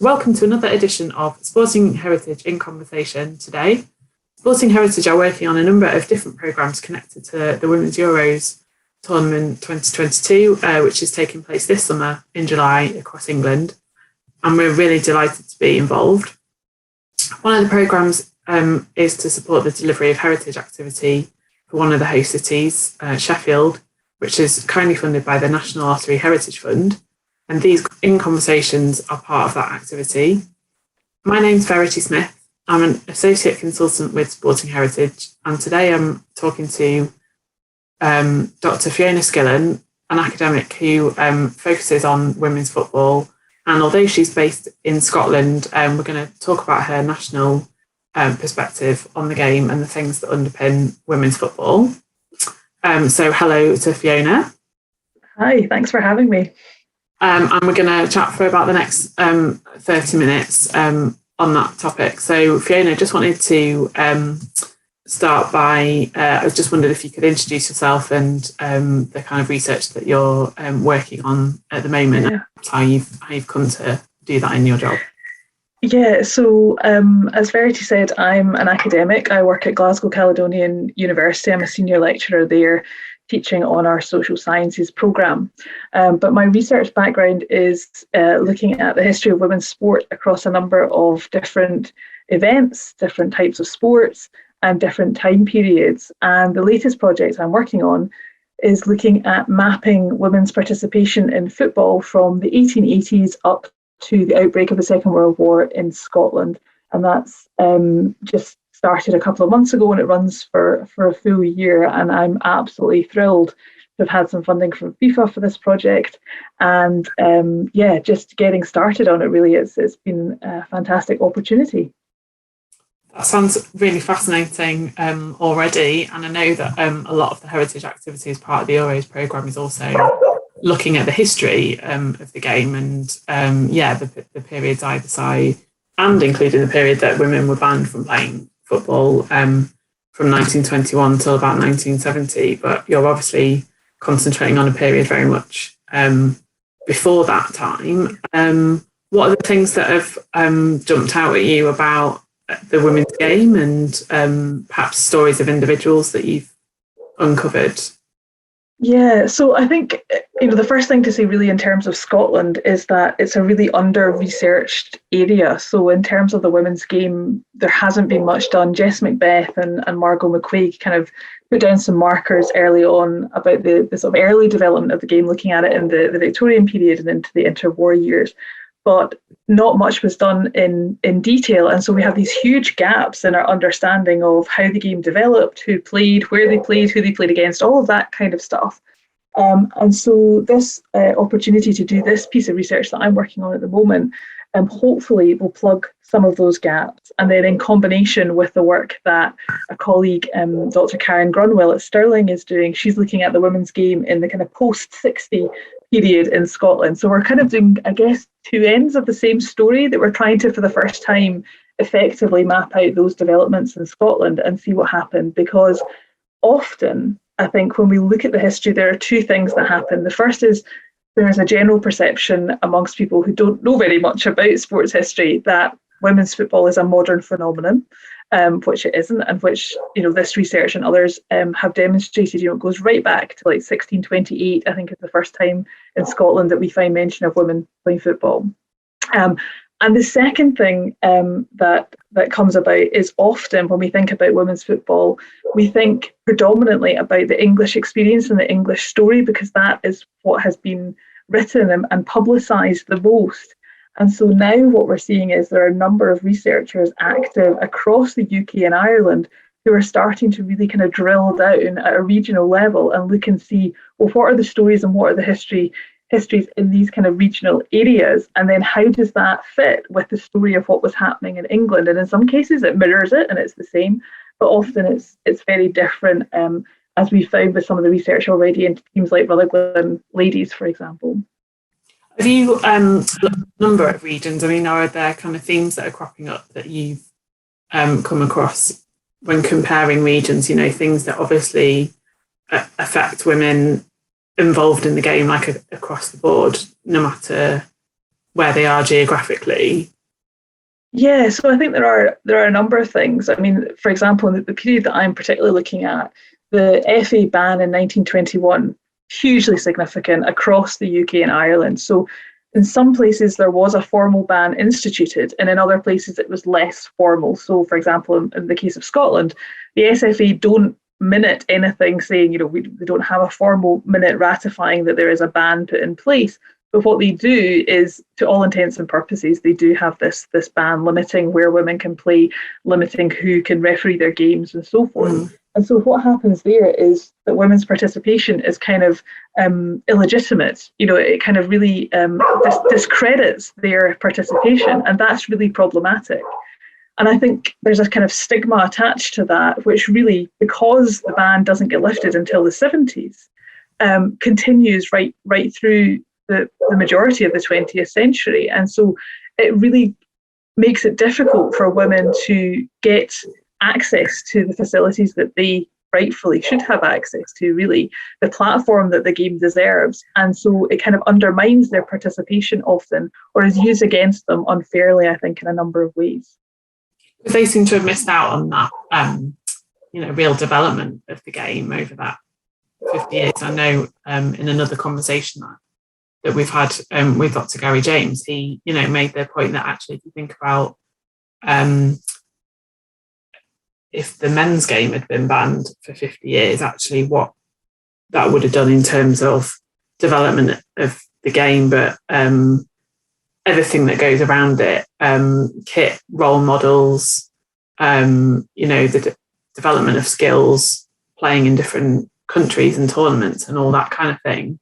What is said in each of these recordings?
Welcome to another edition of Sporting Heritage in Conversation today. Sporting Heritage are working on a number of different programmes connected to the Women's Euros tournament 2022, which is taking place this summer in July across England. And we're really delighted to be involved. One of the programmes is to support the delivery of heritage activity for one of the host cities, Sheffield, which is kindly funded by the National Lottery Heritage Fund. And these In Conversations are part of that activity. My name's Verity Smith. I'm an associate consultant with Sporting Heritage, and today I'm talking to Dr Fiona Skillen, an academic who focuses on women's football. And although she's based in Scotland, we're going to talk about her national perspective on the game and the things that underpin women's football. So hello to Fiona. Hi, thanks for having me. And we're going to chat for about the next 30 minutes on that topic. So Fiona, just wanted to start by, I just wondered if you could introduce yourself and the kind of research that you're working on at the moment, and how you've come to do that in your job. Yeah, so as Verity said, I'm an academic. I work at Glasgow Caledonian University. I'm a senior lecturer there, teaching on our social sciences programme. But my research background is looking at the history of women's sport across a number of different events, different types of sports, and different time periods. And the latest project I'm working on is looking at mapping women's participation in football from the 1880s up to the outbreak of the Second World War in Scotland. And that's just started a couple of months ago, and it runs for a full year, and I'm absolutely thrilled to have had some funding from FIFA for this project, and just getting started on it. Really, it's been a fantastic opportunity. That sounds really fascinating already, and I know that a lot of the heritage activity as part of the Euros programme is also looking at the history of the game and the periods either side, and including the period that women were banned from playing football from 1921 till about 1970, but you're obviously concentrating on a period very much before that time. What are the things that have jumped out at you about the women's game, and perhaps stories of individuals that you've uncovered? Yeah, so I think, the first thing to say really in terms of Scotland is that it's a really under-researched area. So in terms of the women's game, there hasn't been much done. Jess Macbeth and Margot McQuaig kind of put down some markers early on about the sort of early development of the game, looking at it in the Victorian period and into the interwar years. But not much was done in detail. And so we have these huge gaps in our understanding of how the game developed, who played, where they played, who they played against, all of that kind of stuff. And so this opportunity to do this piece of research that I'm working on at the moment, hopefully will plug some of those gaps. And then in combination with the work that a colleague, Dr Karen Grunwell at Stirling is doing, she's looking at the women's game in the kind of post-60 period in Scotland. So we're kind of doing, I guess, two ends of the same story, that we're trying to, for the first time, effectively map out those developments in Scotland and see what happened. Because often, I think when we look at the history, there are two things that happen. The first is there is a general perception amongst people who don't know very much about sports history that women's football is a modern phenomenon, which it isn't, and which, this research and others have demonstrated, it goes right back to like 1628, I think is the first time in Scotland that we find mention of women playing football. And the second thing that comes about is often when we think about women's football, we think predominantly about the English experience and the English story, because that is what has been written and publicised the most. And so now what we're seeing is there are a number of researchers active across the UK and Ireland who are starting to really kind of drill down at a regional level and look and see, well, what are the stories and what are the histories in these kind of regional areas, and then how does that fit with the story of what was happening in England? And in some cases it mirrors it and it's the same, but often it's very different, as we found with some of the research already into teams like Rutherglen Ladies, for example. Have you looked at a number of regions? I mean, are there kind of themes that are cropping up that you've come across when comparing regions, things that obviously affect women involved in the game, like across the board, no matter where they are geographically? Yeah, so I think there are a number of things. I mean, for example, in the period that I'm particularly looking at, the FA ban in 1921, hugely significant across the UK and Ireland. So in some places there was a formal ban instituted, and in other places it was less formal. So, for example, in the case of Scotland, the SFA don't minute anything saying, we don't have a formal minute ratifying that there is a ban put in place. But what they do is, to all intents and purposes, they do have this ban limiting where women can play, limiting who can referee their games, and so forth. Mm. And so what happens there is that women's participation is kind of illegitimate. It kind of really discredits their participation, and that's really problematic. And I think there's a kind of stigma attached to that, which really, because the ban doesn't get lifted until the 70s, continues right through the majority of the 20th century. And so it really makes it difficult for women to get access to the facilities that they rightfully should have access to, really, the platform that the game deserves. And so it kind of undermines their participation often, or is used against them unfairly, I think, in a number of ways. They seem to have missed out on that, real development of the game over that 50 years. I know in another conversation that we've had with Dr. Gary James, he, made the point that actually, if you think about if the men's game had been banned for 50 years, actually what that would have done in terms of development of the game, but everything that goes around it, kit, role models, the development of skills, playing in different countries and tournaments and all that kind of thing.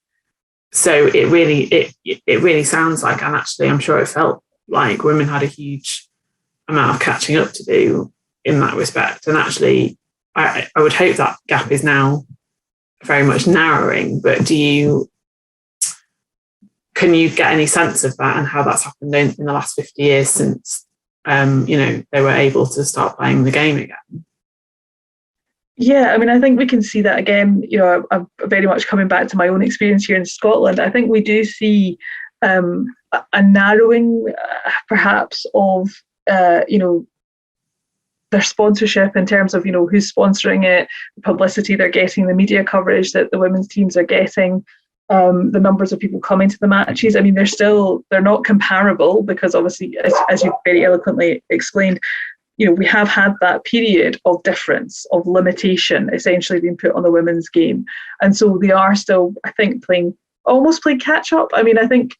So it really sounds like, and actually I'm sure it felt like, women had a huge amount of catching up to do in that respect. And actually I would hope that gap is now very much narrowing, but can you get any sense of that and how that's happened in the last 50 years since they were able to start playing the game again? Yeah, I mean, I think we can see that again. I'm very much coming back to my own experience here in Scotland. I think we do see a narrowing, perhaps, of their sponsorship in terms of who's sponsoring it, the publicity they're getting, the media coverage that the women's teams are getting, the numbers of people coming to the matches. I mean, they're not comparable because obviously, as you very eloquently explained, we have had that period of difference, of limitation essentially being put on the women's game. And so they are still, I think, playing catch up. I mean, I think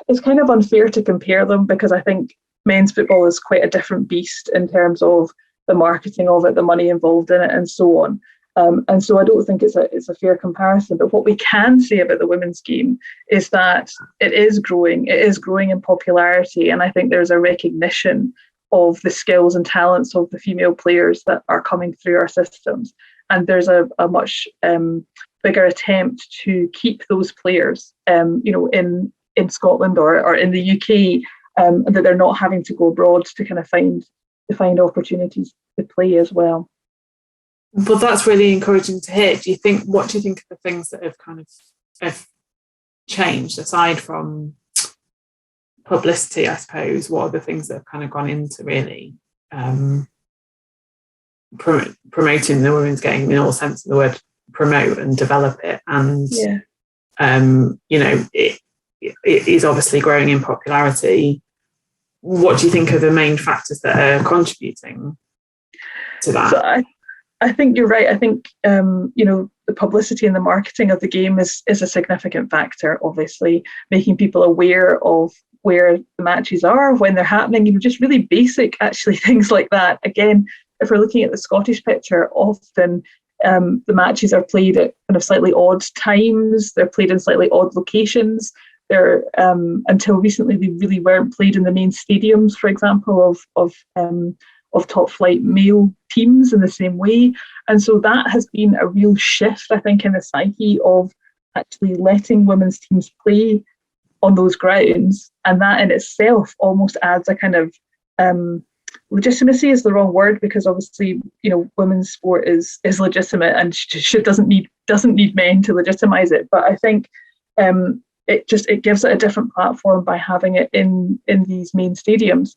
it's kind of unfair to compare them because I think men's football is quite a different beast in terms of the marketing of it, the money involved in it, and so on. And so I don't think it's a fair comparison. But what we can say about the women's game is that it is growing. It is growing in popularity. And I think there's a recognition of the skills and talents of the female players that are coming through our systems. And there's a much bigger attempt to keep those players, in Scotland or in the UK, that they're not having to go abroad to kind of find opportunities to play as well. Well, that's really encouraging to hear. What do you think of the things that have kind of have changed aside from publicity, I suppose? What are the things that have kind of gone into really promoting the women's game in all sense of the word, promote and develop it? And it is obviously growing in popularity. What do you think are the main factors that are contributing to that? So I think you're right. I think the publicity and the marketing of the game is a significant factor. Obviously, making people aware of where the matches are, when they're happening, just really basic actually things like that. Again, if we're looking at the Scottish picture, often the matches are played at kind of slightly odd times. They're played in slightly odd locations. They're until recently they really weren't played in the main stadiums, for example, of top flight male teams in the same way. And so that has been a real shift, I think, in the psyche of actually letting women's teams play on those grounds. And that in itself almost adds a kind of legitimacy is the wrong word, because obviously, women's sport is legitimate and doesn't need men to legitimize it. But I think it gives it a different platform by having it in these main stadiums.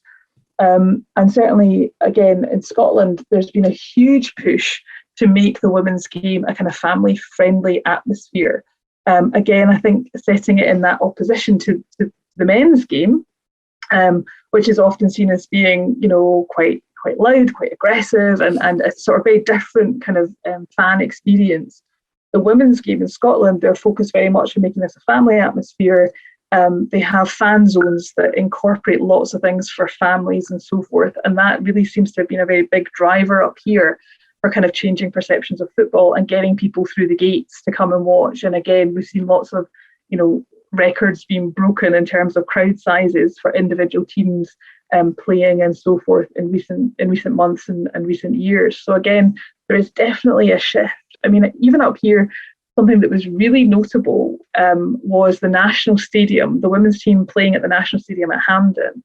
And certainly, again, in Scotland, there's been a huge push to make the women's game a kind of family-friendly atmosphere. Again, I think setting it in that opposition to the men's game, which is often seen as being, quite loud, quite aggressive, and a sort of very different kind of fan experience. The women's game in Scotland, they're focused very much on making this a family atmosphere. They have fan zones that incorporate lots of things for families and so forth, and that really seems to have been a very big driver up here for kind of changing perceptions of football and getting people through the gates to come and watch. And again, we've seen lots of, records being broken in terms of crowd sizes for individual teams playing and so forth in recent months and recent years. So again, there is definitely a shift. I mean, even up here, something that was really notable was the National Stadium, the women's team playing at the National Stadium at Hampden,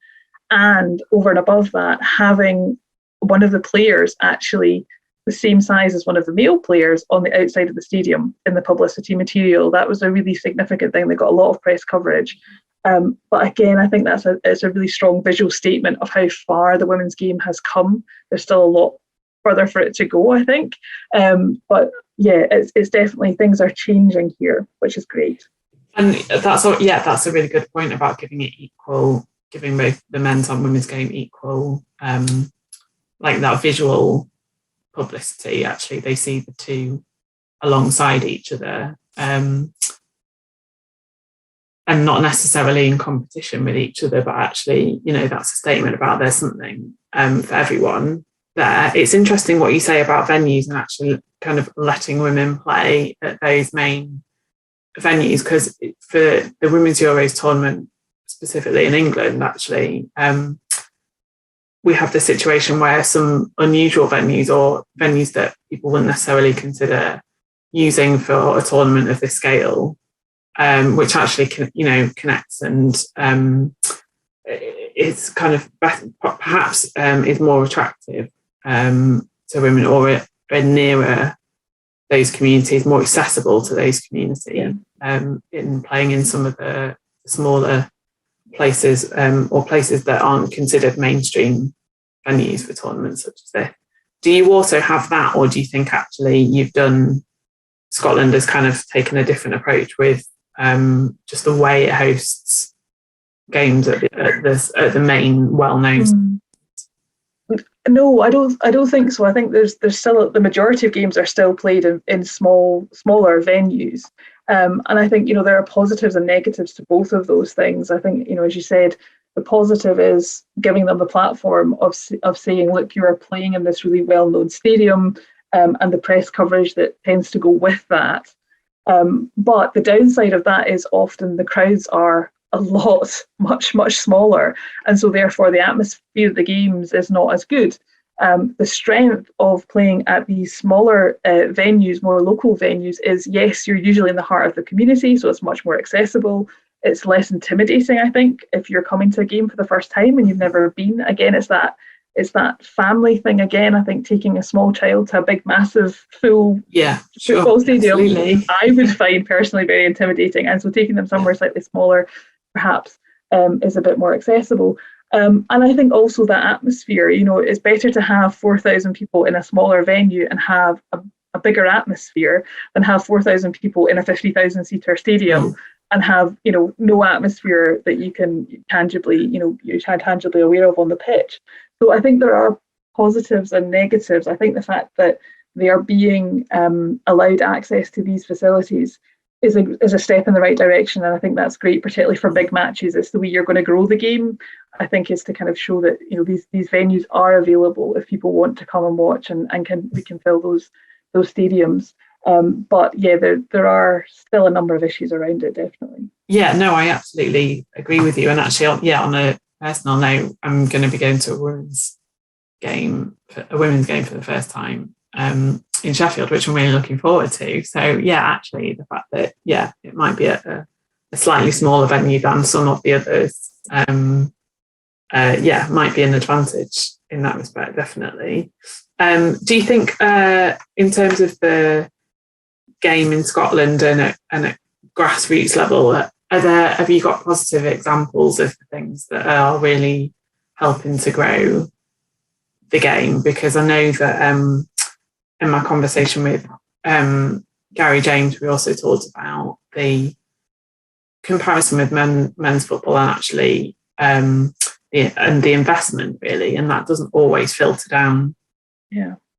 and over and above that, having one of the players actually the same size as one of the male players on the outside of the stadium in the publicity material. That was a really significant thing. They got a lot of press coverage. But again, I think it's a really strong visual statement of how far the women's game has come. There's still a lot further for it to go, I think. But yeah, it's definitely, things are changing here, which is great. And that's a really good point about giving both the men's and women's game equal, like that visual publicity. Actually, they see the two alongside each other, and not necessarily in competition with each other, but actually, that's a statement about there's something for everyone there. It's interesting what you say about venues and actually kind of letting women play at those main venues, because for the Women's Euros tournament, specifically in England, actually, we have the situation where some unusual venues or venues that people wouldn't necessarily consider using for a tournament of this scale, which actually connects and is kind of perhaps is more attractive to women, or are nearer those communities, more accessible to those communities, in playing in some of the smaller places, or places that aren't considered mainstream venues for tournaments such as this. Do you also have that, or do you think actually Scotland has kind of taken a different approach with just the way it hosts games at the main well-known? No, I don't think so. I think there's still, the majority of games are still played in smaller venues. And I think, there are positives and negatives to both of those things. I think, as you said, the positive is giving them the platform of saying, look, you are playing in this really well-known stadium, and the press coverage that tends to go with that. But the downside of that is often the crowds are a lot, much, much smaller. And so therefore the atmosphere of the games is not as good. The strength of playing at these smaller venues, more local venues, is, yes, you're usually in the heart of the community, so it's much more accessible. It's less intimidating, I think, if you're coming to a game for the first time and you've never been. Again, it's that family thing again. I think taking a small child to a big, massive, full football stadium, absolutely, I would find personally very intimidating. And so taking them somewhere slightly smaller, perhaps, is a bit more accessible. And I think also that atmosphere, it's better to have 4,000 people in a smaller venue and have a bigger atmosphere than have 4,000 people in a 50,000 seater stadium and have, no atmosphere that you can tangibly, you're tangibly aware of on the pitch. So I think there are positives and negatives. I think the fact that they are being allowed access to these facilities is a step in the right direction, and I think that's great, particularly for big matches. It's the way you're going to grow the game, I think, is to kind of show that these venues are available if people want to come and watch, and we can fill those stadiums. But yeah, there are still a number of issues around it, definitely. Yeah, no, I absolutely agree with you. And actually, on a personal note, I'm going to be going to a women's game for the first time in Sheffield, which I'm really looking forward to. So yeah, actually, the fact that it might be at a slightly smaller venue than some of the others, might be an advantage in that respect, definitely. Do you think, in terms of the game in Scotland and at grassroots level, have you got positive examples of things that are really helping to grow the game? Because I know that in my conversation with Gary James, we also talked about the comparison with men's football and actually the investment, really, and that doesn't always filter down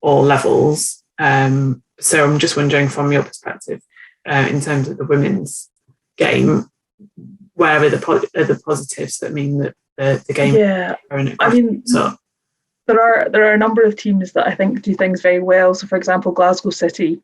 all levels. So I'm just wondering, from your perspective, in terms of the women's game, where are the positives that mean that the game? Yeah, I mean, there are a number of teams that I think do things very well. So, for example, Glasgow City.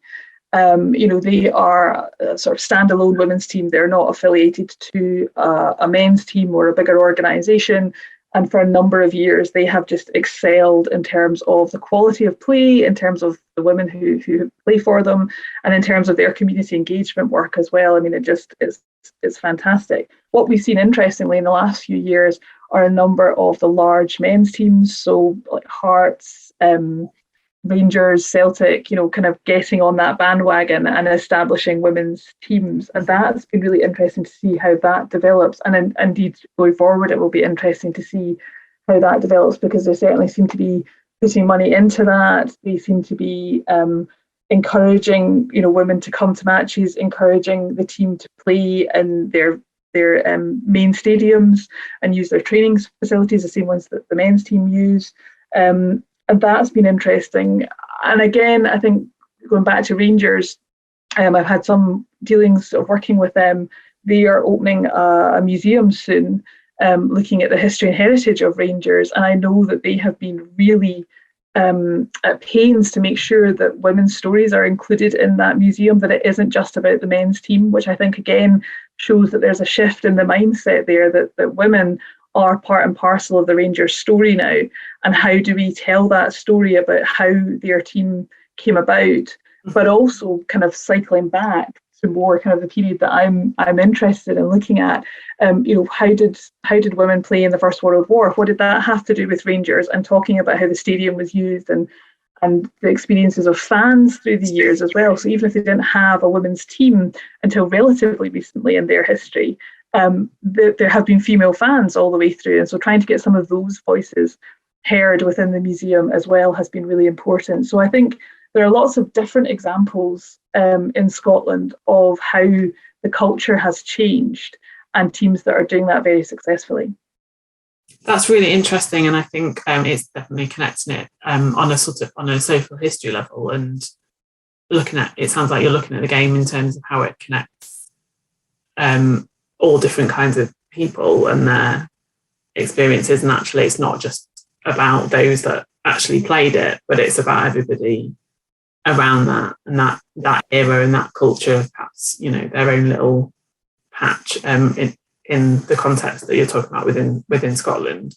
They are a sort of standalone women's team. They're not affiliated to a men's team or a bigger organisation. And for a number of years, they have just excelled in terms of the quality of play, in terms of the women who play for them, and in terms of their community engagement work as well. I mean, it just is fantastic. What we've seen, interestingly, in the last few years are a number of the large men's teams, so like Hearts, Rangers, Celtic, kind of getting on that bandwagon and establishing women's teams. And that's been really interesting to see how that develops. And indeed, going forward, it will be interesting to see how that develops, because they certainly seem to be putting money into that. They seem to be encouraging, women to come to matches, encouraging the team to play in their main stadiums and use their training facilities, the same ones that the men's team use. And that's been interesting. And again, I think going back to Rangers, I've had some dealings of working with them. They are opening a museum soon, looking at the history and heritage of Rangers. And I know that they have been really at pains to make sure that women's stories are included in that museum, that it isn't just about the men's team, which I think, again, shows that there's a shift in the mindset there, that women are part and parcel of the Rangers story now. And how do we tell that story about how their team came about, but also kind of cycling back to more kind of the period that I'm interested in looking at. How did women play in the First World War? What did that have to do with Rangers? And talking about how the stadium was used and the experiences of fans through the years as well. So even if they didn't have a women's team until relatively recently in their history, there have been female fans all the way through. And so trying to get some of those voices heard within the museum as well has been really important. So I think there are lots of different examples in Scotland of how the culture has changed, and teams that are doing that very successfully. That's really interesting, and I think it's definitely connecting it on a social history level, and looking at it sounds like you're looking at the game in terms of how it connects all different kinds of people and their experiences. And actually, it's not just about those that actually played it, but it's about everybody around that and that era and that culture, perhaps, their own little patch in the context that you're talking about within Scotland.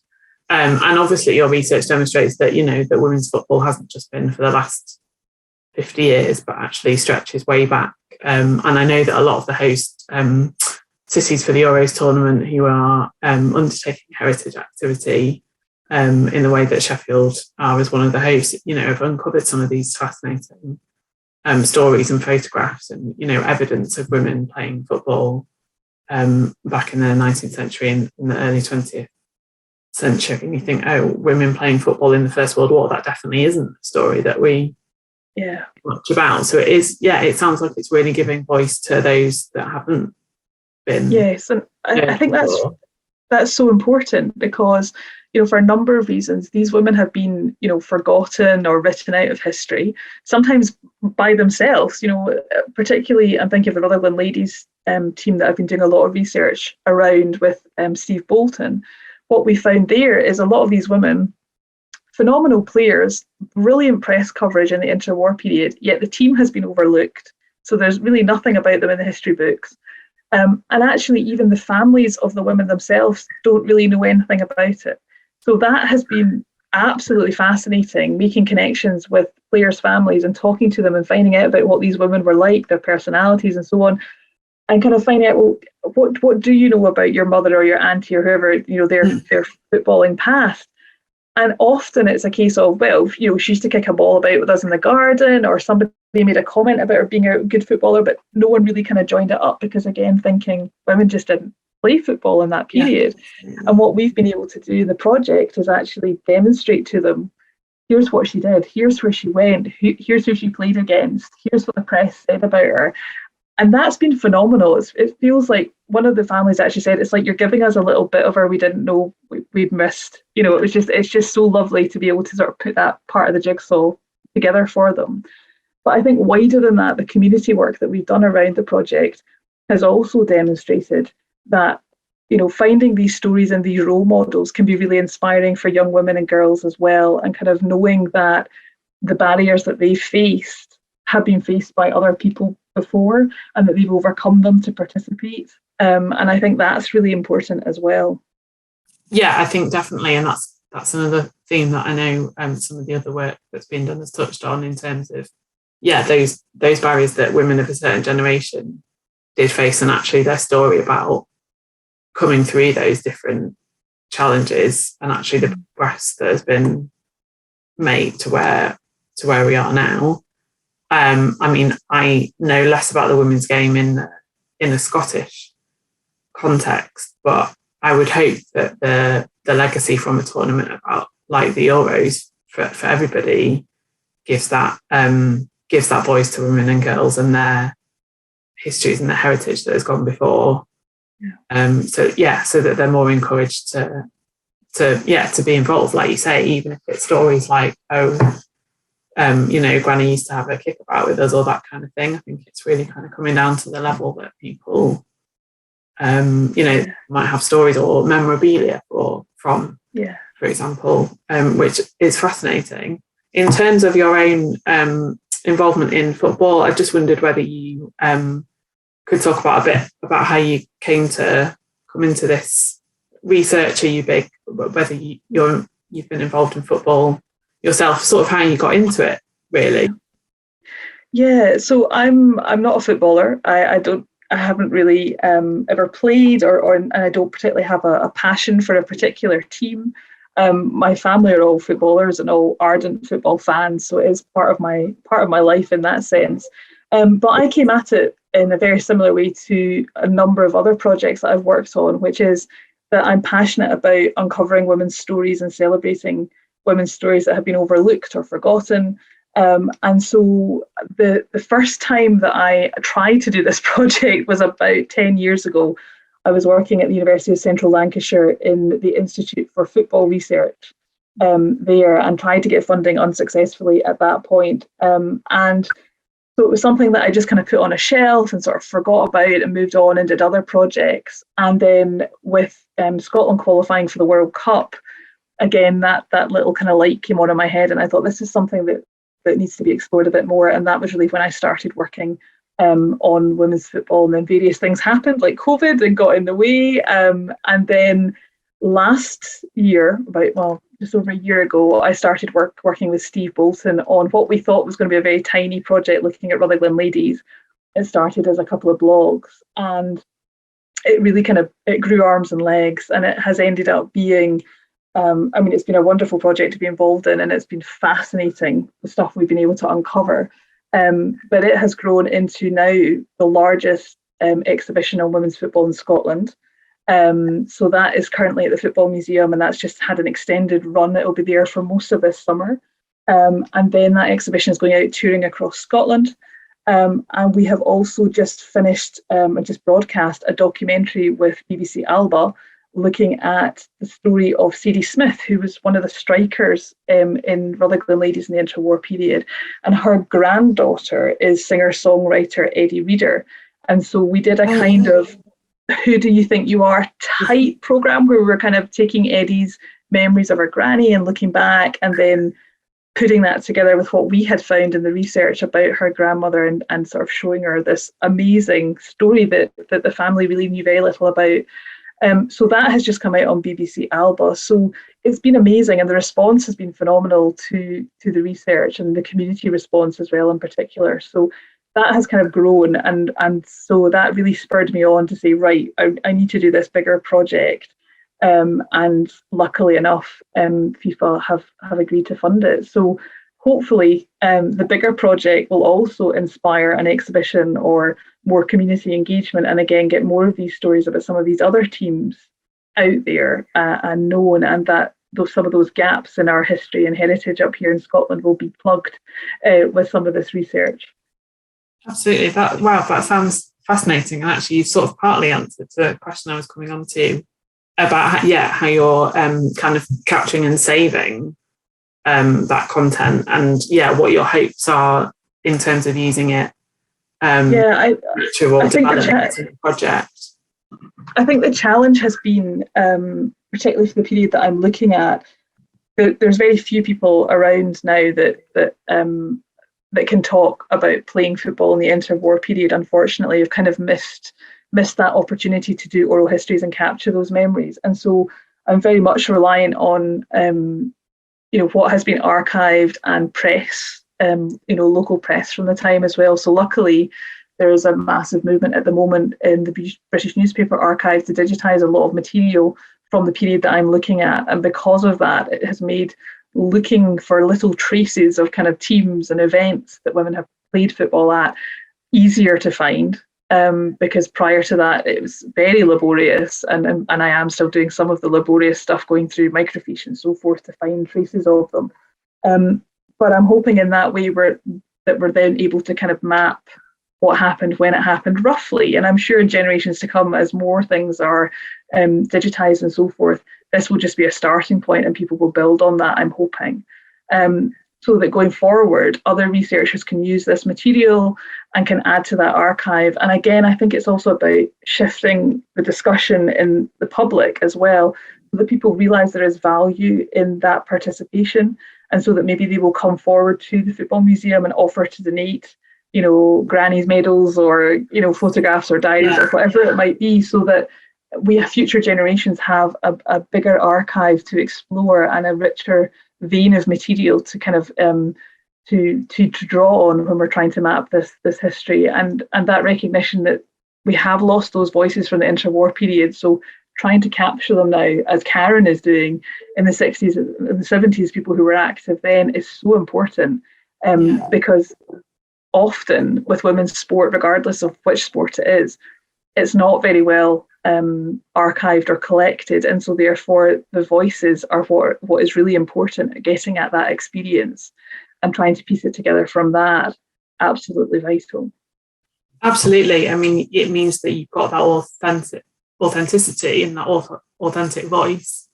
And obviously your research demonstrates that, that women's football hasn't just been for the last 50 years, but actually stretches way back. And I know that a lot of the host cities for the Euros tournament who are undertaking heritage activity in the way that Sheffield are as one of the hosts, have uncovered some of these fascinating stories and photographs and, evidence of women playing football back in the 19th century and in the early 20th century. And you think, women playing football in the First World War, that definitely isn't a story that we much about. So it is, it sounds like it's really giving voice to those that haven't been. Yes, and I think that's so important, because for a number of reasons, these women have been, forgotten or written out of history, sometimes by themselves. Particularly, I'm thinking of the Rutherglen ladies team that I've been doing a lot of research around with Steve Bolton. What we found there is a lot of these women, phenomenal players, brilliant press coverage in the interwar period, yet the team has been overlooked. So there's really nothing about them in the history books. And actually, even the families of the women themselves don't really know anything about it. So that has been absolutely fascinating, making connections with players' families and talking to them and finding out about what these women were like, their personalities and so on, and kind of finding out, well, what do you know about your mother or your auntie or whoever, their footballing past. And often it's a case of, well, she used to kick a ball about with us in the garden, or somebody made a comment about her being a good footballer, but no one really kind of joined it up because, again, thinking women just didn't play football in that period. Yeah. And what we've been able to do in the project is actually demonstrate to them, here's what she did, here's where she went, here's who she played against, here's what the press said about her. And that's been phenomenal. It feels like one of the families actually said, it's like you're giving us a little bit of her we didn't know we'd missed. It's just so lovely to be able to sort of put that part of the jigsaw together for them. But I think wider than that, the community work that we've done around the project has also demonstrated that, finding these stories and these role models can be really inspiring for young women and girls as well, and kind of knowing that the barriers that they faced have been faced by other people before and that they've overcome them to participate. And I think that's really important as well. Yeah, I think definitely. And that's another theme that I know some of the other work that's been done has touched on, in terms of, those barriers that women of a certain generation did face, and actually their story about coming through those different challenges and actually the progress that has been made to where we are now. I mean, I know less about the women's game in a Scottish context, but I would hope that the legacy from a tournament about like the Euros for everybody gives that voice to women and girls and their histories and their heritage that has gone before. So that they're more encouraged to be involved, like you say, even if it's stories like, Granny used to have a kickabout with us, or that kind of thing. I think it's really kind of coming down to the level that people, might have stories or memorabilia from, for example, which is fascinating. In terms of your own involvement in football, I just wondered whether you could talk about a bit about how you came to come into this research. Are you big? Whether you've been involved in football yourself, sort of how you got into it, really. Yeah, so I'm not a footballer. I haven't really ever played, and I don't particularly have a passion for a particular team. My family are all footballers and all ardent football fans, so it is part of my life in that sense. But I came at it in a very similar way to a number of other projects that I've worked on, which is that I'm passionate about uncovering women's stories and celebrating women's stories that have been overlooked or forgotten. And so the first time that I tried to do this project was about 10 years ago. I was working at the University of Central Lancashire in the Institute for Football Research there, and tried to get funding unsuccessfully at that point. And so it was something that I just kind of put on a shelf and sort of forgot about and moved on and did other projects. And then with Scotland qualifying for the World Cup, again, that little kind of light came on in my head, and I thought this is something that needs to be explored a bit more. And that was really when I started working on women's football, and then various things happened, like COVID, and got in the way. And then last year, just over a year ago, I started working with Steve Bolton on what we thought was going to be a very tiny project looking at Rutherglen ladies. It started as a couple of blogs, and it really it grew arms and legs, and it has ended up being, it's been a wonderful project to be involved in, and it's been fascinating, the stuff we've been able to uncover. But it has grown into now the largest exhibition on women's football in Scotland. So that is currently at the Football Museum, and that's just had an extended run. It'll be there for most of this summer. And then that exhibition is going out touring across Scotland. And we have also just finished and just broadcast a documentary with BBC Alba looking at the story of Sadie Smith, who was one of the strikers in Rutherglen Ladies in the interwar period. And her granddaughter is singer-songwriter Eddie Reader. And so we did a kind of Who Do You Think You Are type programme, where we were kind of taking Eddie's memories of her granny and looking back, and then putting that together with what we had found in the research about her grandmother, and sort of showing her this amazing story that the family really knew very little about. So that has just come out on BBC Alba. So it's been amazing, and the response has been phenomenal to the research, and the community response as well in particular. So that has kind of grown, and so that really spurred me on to say, right, I need to do this bigger project. And luckily enough, FIFA have agreed to fund it. So hopefully the bigger project will also inspire an exhibition or more community engagement, and again get more of these stories about some of these other teams out there and known, and that some of those gaps in our history and heritage up here in Scotland will be plugged with some of this research. Absolutely. That sounds fascinating. And actually, you've sort of partly answered the question I was coming on to about how you're kind of capturing and saving that content, and what your hopes are in terms of using it to develop the project. I think the challenge has been, particularly for the period that I'm looking at, there's very few people around now that can talk about playing football in the interwar period. Unfortunately, have kind of missed that opportunity to do oral histories and capture those memories. And so I'm very much reliant on what has been archived and press, local press from the time as well. So luckily, there is a massive movement at the moment in the British newspaper archive to digitise a lot of material from the period that I'm looking at. And because of that, it has made looking for little traces of kind of teams and events that women have played football at easier to find. Because prior to that, it was very laborious, and I am still doing some of the laborious stuff, going through microfiche and so forth to find traces of them. But I'm hoping in that way we're then able to kind of map what happened, when it happened, roughly. And I'm sure in generations to come, as more things are digitized and so forth, this will just be a starting point and people will build on that, I'm hoping. So that going forward, other researchers can use this material and can add to that archive. And again, I think it's also about shifting the discussion in the public as well, so that people realise there is value in that participation, and so that maybe they will come forward to the Football Museum and offer to donate granny's medals or photographs or diaries or whatever it might be, so that future generations have a bigger archive to explore and a richer vein of material to kind of to draw on when we're trying to map this history, and that recognition that we have lost those voices from the interwar period. So trying to capture them now, as Karen is doing in the 60s and the 70s, people who were active then, is so important, because often with women's sport, regardless of which sport it is, it's not very well archived or collected, and so therefore the voices are what is really important at getting at that experience and trying to piece it together from that. Absolutely vital. Absolutely. I mean, it means that you've got that authenticity and that authentic voice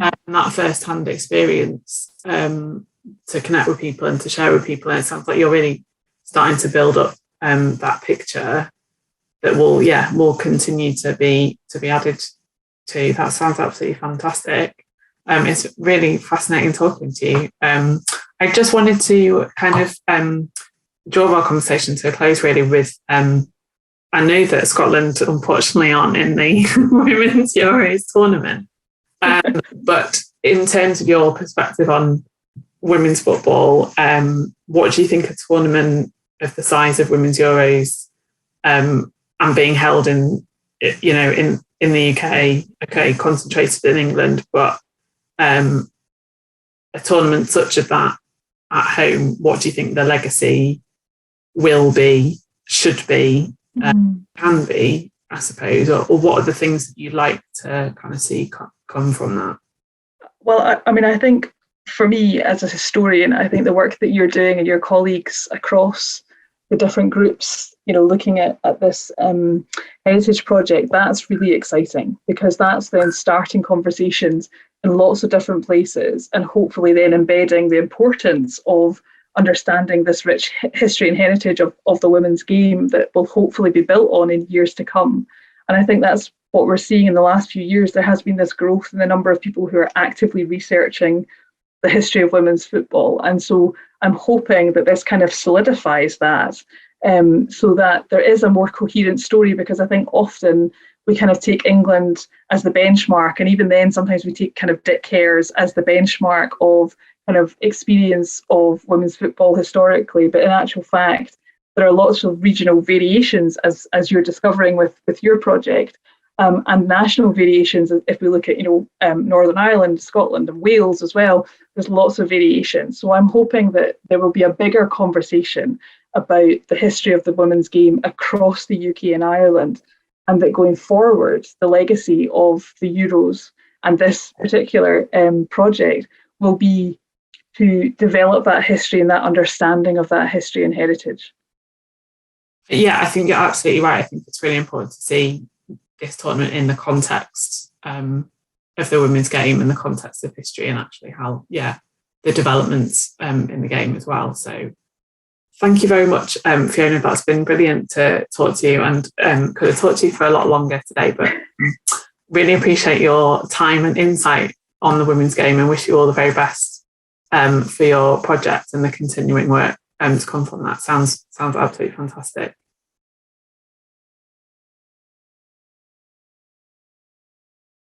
and that first-hand experience to connect with people and to share with people. And it sounds like you're really starting to build up that picture that will continue to be added to. That sounds absolutely fantastic. It's really fascinating talking to you. I just wanted to kind of draw our conversation to a close really with I know that Scotland unfortunately aren't in the Women's Euros tournament, but in terms of your perspective on women's football, what do you think a tournament of the size of Women's Euros and being held in the UK, okay, concentrated in England, but a tournament such as that at home, what do you think the legacy will be, should be, can be, I suppose, or what are the things that you'd like to kind of see come from that? Well, I mean, I think for me as a historian, I think the work that you're doing and your colleagues across the different groups, looking at this heritage project, that's really exciting, because that's then starting conversations in lots of different places and hopefully then embedding the importance of understanding this rich history and heritage of the women's game that will hopefully be built on in years to come. And I think that's what we're seeing in the last few years. There has been this growth in the number of people who are actively researching the history of women's football. And so I'm hoping that this kind of solidifies that, so that there is a more coherent story, because I think often we kind of take England as the benchmark, and even then sometimes we take kind of Dick Hare's as the benchmark of kind of experience of women's football historically. But in actual fact, there are lots of regional variations, as you're discovering with your project. and national variations. If we look at, Northern Ireland, Scotland, and Wales as well, there's lots of variations. So I'm hoping that there will be a bigger conversation about the history of the women's game across the UK and Ireland, and that going forward, the legacy of the Euros and this particular project will be to develop that history and that understanding of that history and heritage. Yeah, I think you're absolutely right. I think it's really important to see this tournament in the context of the women's game, in the context of history, and actually how, the developments in the game as well. So thank you very much, Fiona. That's been brilliant to talk to you, and could have talked to you for a lot longer today, but really appreciate your time and insight on the women's game, and wish you all the very best for your project and the continuing work to come from that. Sounds absolutely fantastic.